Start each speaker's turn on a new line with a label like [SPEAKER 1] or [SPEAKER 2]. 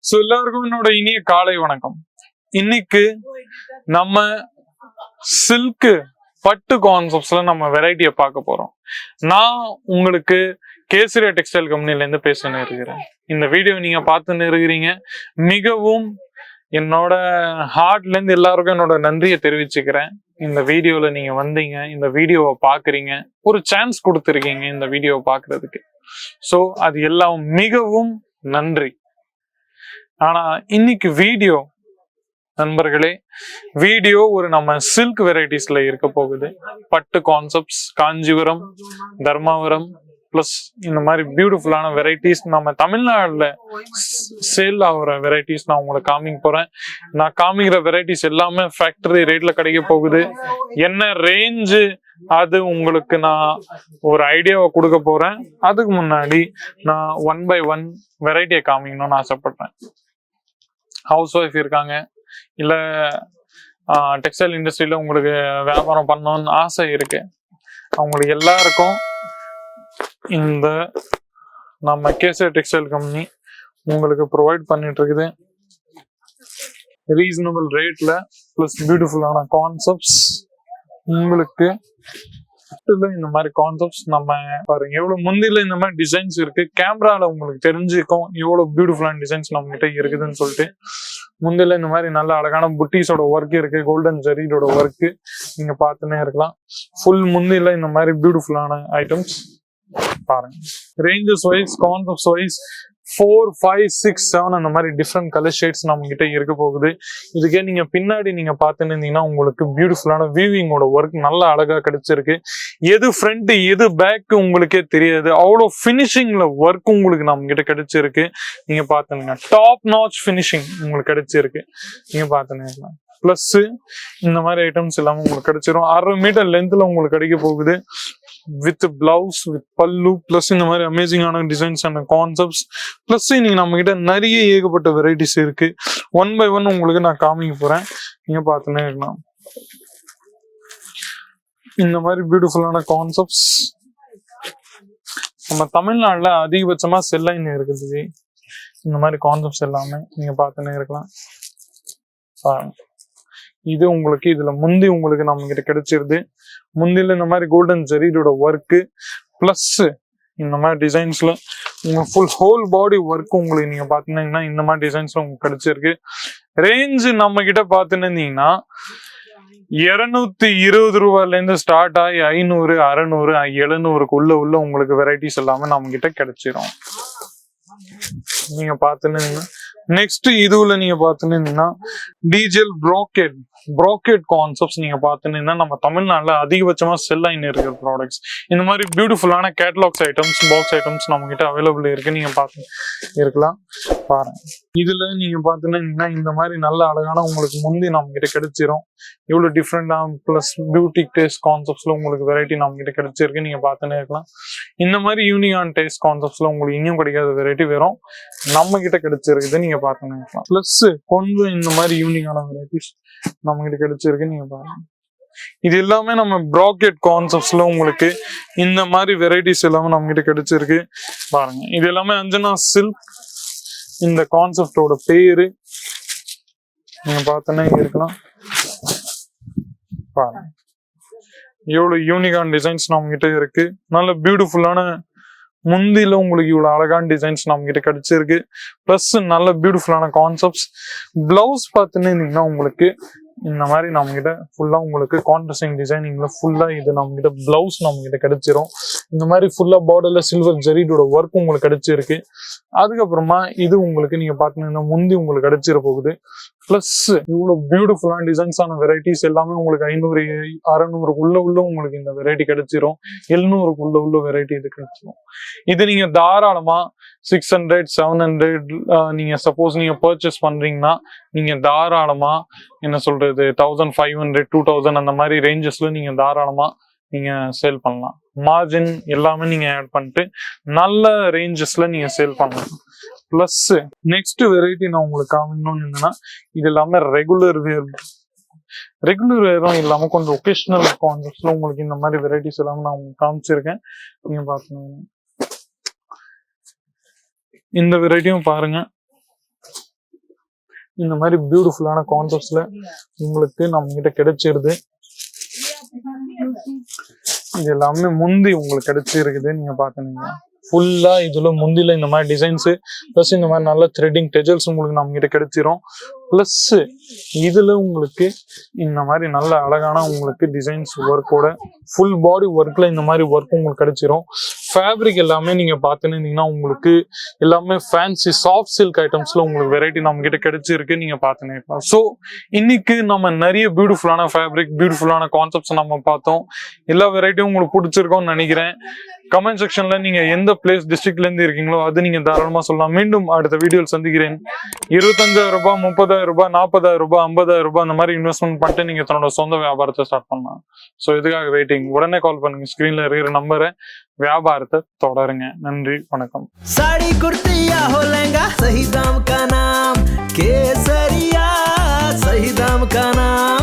[SPEAKER 1] So எல்லாருக்கும் என்னோட இனிய காலை வணக்கம். இன்னைக்கு நம்ம சில்க் பட்டு கான்செப்ட்ஸ்ல நம்ம வெரைட்டியை பார்க்க போறோம். நான் உங்களுக்கு கேசரியா டெக்ஸ்டைல் கம்பெனில இருந்து பேசின்னு இருக்கிறேன். இந்த வீடியோ நீங்க பார்த்துன்னு இருக்கிறீங்க. மிகவும் என்னோட ஹார்ட்ல இருந்து எல்லாருக்கும் என்னோட நன்றியை தெரிவிச்சுக்கிறேன். இந்த வீடியோல நீங்க வந்தீங்க, இந்த வீடியோவை பாக்குறீங்க, ஒரு சான்ஸ் கொடுத்துருக்கீங்க இந்த வீடியோவை பாக்குறதுக்கு. சோ அது எல்லாம் மிகவும் நன்றி. ஆனா இன்னைக்கு வீடியோ நண்பர்களே, வீடியோ ஒரு நம்ம சில்க் வெரைட்டிஸ்ல இருக்க போகுது. பட்டு கான்செப்ட்ஸ், காஞ்சிபுரம், தர்மாபுரம் பிளஸ் இந்த மாதிரி பியூட்டிஃபுல்லான வெரைட்டிஸ் நம்ம தமிழ்நாடுல சேல் ஆகுற வெரைட்டிஸ் நான் உங்களுக்கு காமிக்க போறேன். நான் காமிக்கிற வெரைட்டிஸ் எல்லாமே ஃபேக்டரி ரேட்ல கிடைக்க போகுது. என்ன ரேஞ்சு அது உங்களுக்கு நான் ஒரு ஐடியாவை கொடுக்க போறேன். அதுக்கு முன்னாடி நான் 1 by 1 வெரைட்டியை காமிக்கணும்னு ஆசைப்படுறேன். ஹவுஸ் ஒய்ஃப் இருக்காங்க, இல்ல டெக்ஸ்டைல் இண்டஸ்ட்ரியில உங்களுக்கு வியாபாரம் பண்ணணும்னு ஆசை இருக்கு, அவங்களுக்கு எல்லாருக்கும் இந்த நம்ம கேசரி டெக்ஸ்டைல் கம்பெனி உங்களுக்கு ப்ரொவைட் பண்ணிட்டு இருக்குது. ரீசனபிள் ரேட்ல பிளஸ் பியூட்டிஃபுல்லான கான்செப்ட்ஸ் உங்களுக்கு. இந்த மாதிரி கான்செப்ட்ஸ் நம்ம பாருங்க, எவ்வளவு முந்தில இந்த மாதிரி டிசைன்ஸ் இருக்கு. கேமரால உங்களுக்கு தெரிஞ்சுக்கும் எவ்வளவு பியூட்டிஃபுல்லான டிசைன்ஸ் நம்ம கிட்ட இருக்குதுன்னு சொல்லிட்டு. முந்தில இந்த மாதிரி நல்ல அழகான புட்டிஸோட ஒர்க் இருக்கு, கோல்டன் ஜெரியோட ஒர்க் நீங்க பார்த்துன்னே இருக்கலாம். ஃபுல் முந்தில இந்த மாதிரி பியூட்டிஃபுல்லான ஐட்டம்ஸ் பாருங்க. ரேஞ்சஸ் வைஸ், கான்செப்ட்ஸ் வைஸ் 4, 5, 6, 7 அந்த மாதிரி டிஃப்ரெண்ட் கலர் ஷேட்ஸ் நம்ம கிட்ட இருக்க போகுது. இதுக்கே நீங்க பின்னாடி நீங்க பார்த்துன்னு இருந்தீங்கன்னா உங்களுக்கு பியூட்டிஃபுல்லான வீவிங்கோட ஒர்க் நல்ல அழகா கிடைச்சிருக்கு. எது ஃப்ரண்ட் எது பேக் உங்களுக்கே தெரியாது, அவ்வளோ ஃபினிஷிங்ல ஒர்க் உங்களுக்கு நம்ம கிட்ட கிடைச்சிருக்கு. நீங்க பாத்துங்க, டாப் நாச் ஃபினிஷிங் உங்களுக்கு கிடைச்சிருக்கு. நீங்க பாத்துங்க. பிளஸ் இந்த மாதிரி ஐட்டம்ஸ் எல்லாமே உங்களுக்கு கிடைச்சிரும். 1/2 மீட்டர் லென்த்ல உங்களுக்கு கிடைக்க போகுது. வித் பிளவுஸ், வித் பல்லு, பிளஸ் இந்த மாதிரி அமேசிங்கான டிசைன்ஸ் அண்ட் கான்செப்ட்ஸ். பிளஸ் இன்னைக்கு நம்ம கிட்ட நிறைய ஏகப்பட்ட வெரைட்டிஸ் இருக்கு. 1 by 1 உங்களுக்கு நான் காமிக்க போறேன். நீங்க பார்த்துன்னே இருக்கலாம். இந்த மாதிரி பியூட்டிஃபுல்லான கான்செப்ட்ஸ் நம்ம தமிழ்நாட்டுல அதிகபட்சமா செல்லைன் இருக்குது. இந்த மாதிரி கான்செப்ட்ஸ் எல்லாமே நீங்க பார்த்துன்னே இருக்கலாம். இது உங்களுக்கு இதுல முந்தி உங்களுக்கு நம்ம கிட்ட கிடைச்சிருது. முந்தில இந்த மாதிரி கோல்டன் ஜெரியோட ஒர்க்கு பிளஸ் இந்த மாதிரி டிசைன்ஸ்ல உங்க ஃபுல் ஹோல் பாடி ஒர்க் உங்களுக்கு நீங்க பாத்தீங்கன்னா இந்த மாதிரி டிசைன்ஸ்ல உங்களுக்கு கிடைச்சிருக்கு. ரேஞ்சு நம்ம கிட்ட பாத்துன்னு இருந்தீங்கன்னா 220 ரூபாயில இருந்து ஸ்டார்ட் ஆகி 500, 600, 700 உள்ள உங்களுக்கு வெரைட்டிஸ் எல்லாமே நம்ம கிட்ட கிடைச்சிரும். நீங்க பாத்துன்னு நெக்ஸ்ட் இதுல நீங்க பாத்துனீங்கன்னா டீஜெல் ப்ராக்கெட் கான்செப்ட்ஸ் நீங்க பாத்துனீங்கன்னா நம்ம தமிழ்நாட்டுல அதிகபட்சமா செல் ஆயின்னு இருக்கிற ப்ராடக்ட்ஸ். இந்த மாதிரி பியூட்டிஃபுல்லான கேட்டலாக்ஸ் ஐட்டம்ஸ், பாக்ஸ் ஐட்டம்ஸ் நம்ம கிட்ட அவைலபிள் இருக்கு. நீங்க பாத்து இருக்கலாம் பாருங்க. இதுல நீங்க பாத்துனீங்கன்னா இந்த மாதிரி நல்ல அழகான உங்களுக்கு முந்தி நம்ம கிட்ட கிடைச்சிரும். இவ்வளவு டிஃப்ரெண்டா பிளஸ் பியூட்டி டேஸ்ட் கான்செப்ட்ஸ்ல உங்களுக்கு வெரைட்டி நம்ம கிட்ட கிடைச்சிருக்கு. நீங்க பாத்துனே இருக்கலாம். இந்த மாதிரி யூனிகான் டேஸ்ட் கான்செப்ட்ஸ்ல உங்களுக்கு இன்னும் கிடைக்காத வெரைட்டி வெறும் நம்ம கிட்ட கிடைச்சிருக்குது. நீங்க பாத்துனே இருக்கலாம். பிளஸ் கொஞ்சம் இந்த மாதிரி யூனிகான வெரைட்டிஸ் நம்ம கிட்ட கிடைச்சிருக்கு. நீங்க பாருங்க. இது எல்லாமே நம்ம ப்ராக்கெட் கான்செப்ட்ஸ்ல உங்களுக்கு இந்த மாதிரி வெரைட்டிஸ் எல்லாமே நம்ம கிட்ட கிடைச்சிருக்கு. பாருங்க, இது எல்லாமே அஞ்சனா சில்க். இந்த கான்செப்டோட பேரு நீங்க பார்த்தனே இருக்கலாம். பாருங்க, எவ்வளவு யூனிகான் டிசைன்ஸ் நம்ம கிட்ட இருக்கு. நல்ல பியூட்டிஃபுல்லான முந்தில உங்களுக்கு இவ்வளவு அழகான டிசைன்ஸ் நம்ம கிட்ட கிடைச்சிருக்கு. பிளஸ் நல்ல பியூட்டிஃபுல்லான கான்செப்ட்ஸ். பிளவுஸ் பார்த்துன்னு உங்களுக்கு இந்த மாதிரி நம்ம கிட்ட ஃபுல்லா உங்களுக்கு கான்ட்ராஸ்டிங் டிசைனிங்ல ஃபுல்லா இது நம்ம கிட்ட பிளவுஸ் நம்ம கிட்ட கிடைச்சிரும். இந்த மாதிரி ஃபுல்லா பார்டர்ல சில்வர் ஜெரியோட ஒர்க் உங்களுக்கு கிடைச்சிருக்கு. அதுக்கப்புறமா இது உங்களுக்கு நீங்க பாத்தீங்கன்னா முந்தி உங்களுக்கு கிடைச்சிட போகுது. பிளஸ் இவ்வளவு பியூட்டிஃபுல்லான டிசைன்ஸான வெரைட்டிஸ் எல்லாமே உங்களுக்கு 500, 600 உள்ள உங்களுக்கு இந்த வெரைட்டி கிடைச்சிரும். 700 உள்ள வெரைட்டி இது கிடைச்சிரும். இது நீங்க தாராளமா 600, 700 நீங்க சப்போஸ் நீங்க பர்ச்சேஸ் பண்றீங்கன்னா நீங்க தாராளமா என்ன சொல்றது 1500, 2000 அந்த மாதிரி ரேஞ்சஸ்ல நீங்க தாராளமா நீங்க சேல் பண்ணலாம். மார்ஜின் எல்லாமே நீங்க ஆட் பண்ணிட்டு நல்ல ரேஞ்சஸ்ல நீங்க சேல் பண்ணலாம். பிளஸ் நெக்ஸ்ட் வெரைட்டி நான் உங்களுக்கு காமிக்கணும்னு இருந்தேன்னா இது எல்லாமே ரெகுலர் வேரும் இல்லாம கொஞ்சம் ஒகேஷனல் கான்செப்ட்ஸ்ல உங்களுக்கு இந்த மாதிரி வெரைட்டிஸ் எல்லாமே நான் உங்களுக்கு காமிச்சிருக்கேன். நீங்க பாத்தீங்கன்னா இந்த வெரைட்டியும் பாருங்க. இந்த மாதிரி பியூட்டிஃபுல்லான கான்செப்ட்ஸ்ல உங்களுக்கு நம்ம கிட்ட கிடைச்சிருது. இது எல்லாமே முந்தி உங்களுக்கு கிடைச்சிருக்குது. நீங்க பாத்தீங்க ஃபுல்லா இதுல முந்தில இந்த மாதிரி டிசைன்ஸ் பிளஸ் இந்த மாதிரி நல்ல த்ரெட்டிங் டெஜல்ஸ் உங்களுக்கு நம்ம கிட்ட கிடைச்சிரும். பிளஸ் இதுல உங்களுக்கு இந்த மாதிரி நல்ல அழகான உங்களுக்கு டிசைன்ஸ் ஒர்க்கோட ஃபுல் பாடி ஒர்க்ல இந்த மாதிரி ஒர்க் உங்களுக்கு கிடைச்சிரும். ஃபேப்ரிக் எல்லாமே நீங்க பாத்துருந்தீங்கன்னா உங்களுக்கு எல்லாமே ஃபேன்சி சாஃப்ட் சில்க் ஐட்டம்ஸ்ல உங்களுக்கு வெரைட்டி நம்ம கிட்ட கிடைச்சிருக்கு. நீங்க பாத்துக்கலாம். ஸோ இன்னைக்கு நம்ம நிறைய பியூட்டிஃபுல்லான ஃபேப்ரிக் பியூட்டிஃபுல்லான கான்செப்ட்ஸ் நம்ம பார்த்தோம். எல்லா வெரைட்டியும் உங்களுக்கு பிடிச்சிருக்கோம்னு நினைக்கிறேன். கமெண்ட் செக்ஷன்ல நீங்க எந்த பிளேஸ் டிஸ்ட்ரிக்ட்ல இருந்து இருக்கீங்களோ அது நீங்க தாராளமா சொல்லலாம். மீண்டும் அடுத்த வீடியோவில் சந்திக்கிறேன். 25,000 ரூபாய், 30,000 ரூபாய், 40,000 ரூபாய், 50,000 ரூபாய் அந்த மாதிரி இன்வெஸ்ட்மெண்ட் பண்ணிட்டு நீங்க தன்னோட சொந்த வியாபாரத்தை ஸ்டார்ட் பண்ணலாம். ஸோ இதுக்காக வெயிட்டிங். உடனே கால் பண்ணுங்க. ஸ்கிரீன்ல இருக்கிற நம்பரை வியாபாரத்தை தொடருங்க. நன்றி, வணக்கம்.
[SPEAKER 2] साड़ी कुर्तिया हो लहंगा सही दाम का नाम केसरिया, सही दाम का नाम।